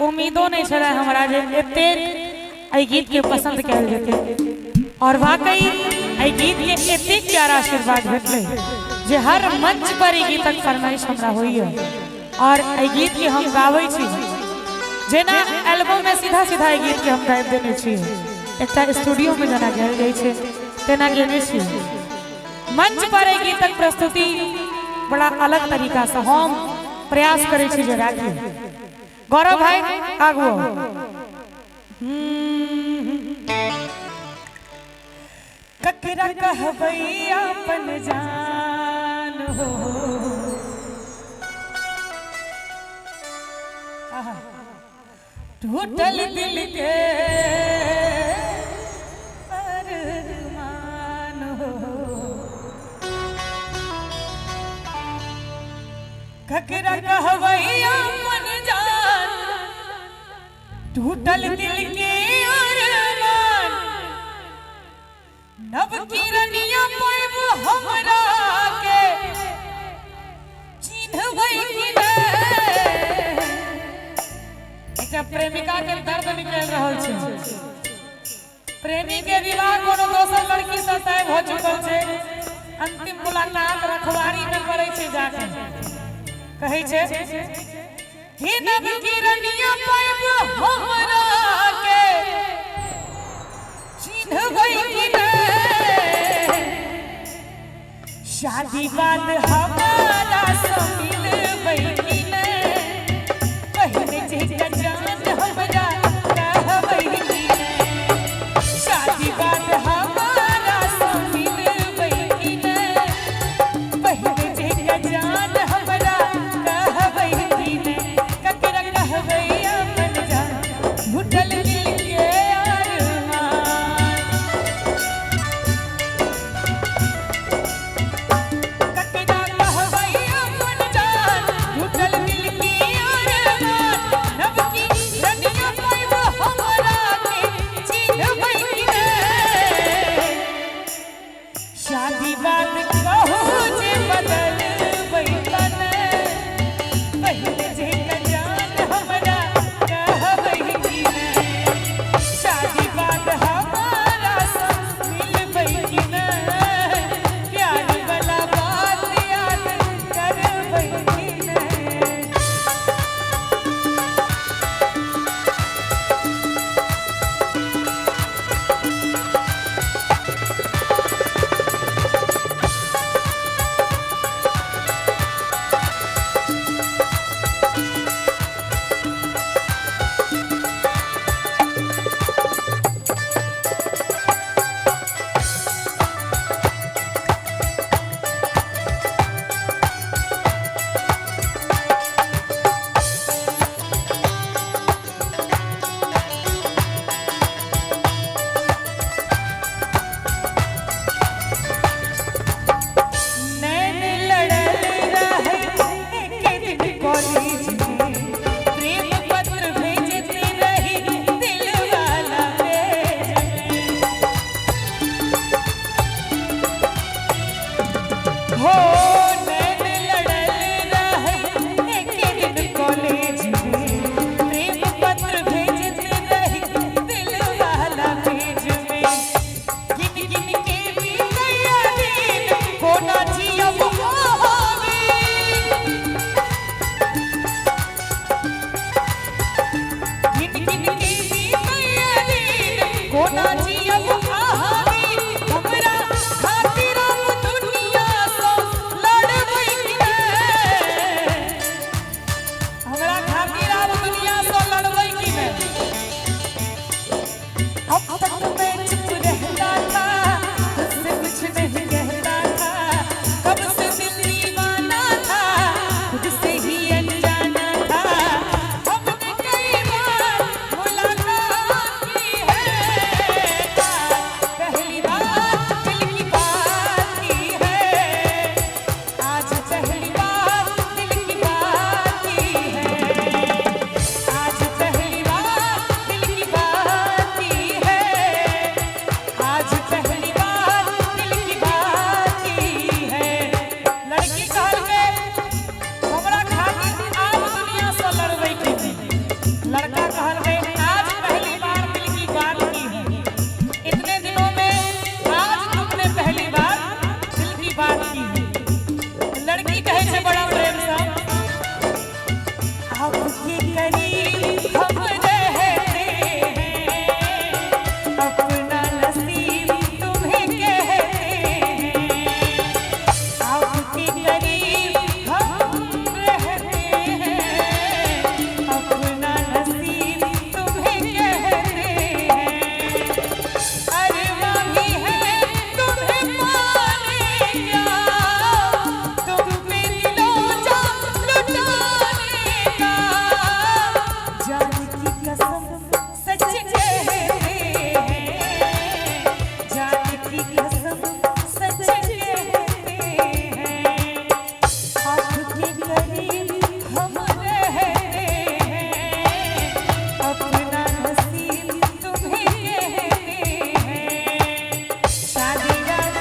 उम्मीदों नहीं छला हमरा जे एते आई गीत के पसंद कैल जेते और वाकई आई गीत के एते प्यारा आशीर्वाद भेटले जे हर मंच पर ई गीतक फरमाइश हमरा होइए और आई गीत के हम गाबै छी जेना एल्बम में सीधा सीधा ई गीत के हम गाबि देने छी एकटा स्टूडियो में जना गेल जाय छै तेना गेने छी मंच पर ई गीतक प्रस्तुति बड़ा अलग तरीका से हम प्रयास करे छी जे राखी गौरव भाई आगू ककरा कहबै अपन जान हो टूटल दिल के अरमान हो ककरा कहबै अपन जान टूटल दिल के अरमान नव किरनिया पाइब हमरा के चिन्हबै कि नै एकटा प्रेमिका के दर्द निकल रहल छै प्रेमी के विवाह कोनो दोसर लड़की से तय भ चुकल छै अंतिम मुलाकात रखवारी में करै छै जाके कहै छै हे नव किरनिया पाइब हमरा के चिन्हबै कि नै शादी बाद हमारा से मिलबै कि नै पहिने जे जान हमरा कहबै कि नै शादी बाद हमारा से मिलबै कि नै पहिने जे जान हमरा कहबै कि नै ककरा कहबै अपन जान टूटल दिल के नव लड़का कहल गए आज पहली बार दिल की बात की है, इतने दिनों में आज तुमने पहली बार दिल की बात की है। लड़की कहे से बड़ा प्रेम सा आपके करीब हम रहते हैं, अपना नसीब तुम्हें कहते हैं। आपके करीब हम रहते हैं, अपना नसीब तुम्हें कहते हैं। अरमां भी है तुम्हें पाने का, तुम पे दिलो जा लुटाने का। जान की कसम सच कहते हैं, जान की कसम सच कहते हैं। आपके करीब हम रहते हैं, अपना नसीब तुम्हें कहते हैं। शादी रात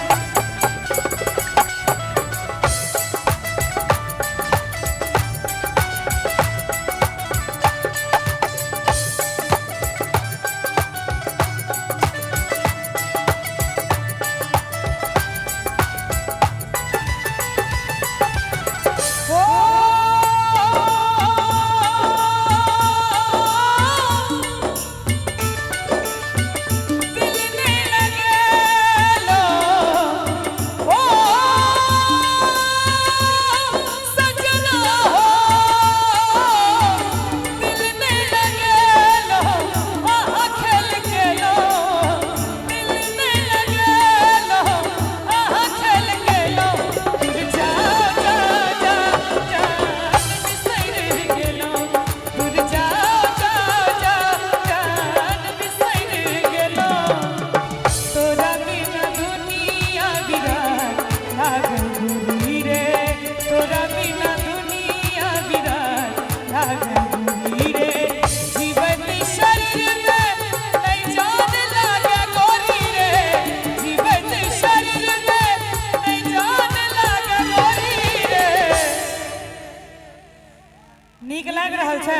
नीक लग रहल छै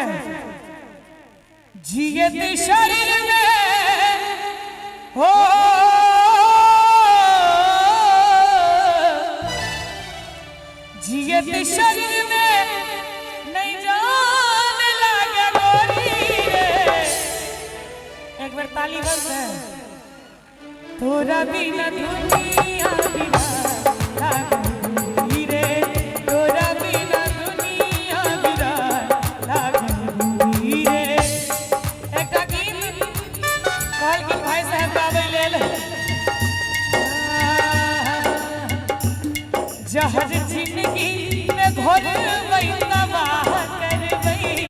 जियत शरीर में हो जियत शरीर में नहीं जान लागे गोरी रे। एक बार ताली बजा तोरा बिना दुनिया बिना जहर जिंदगी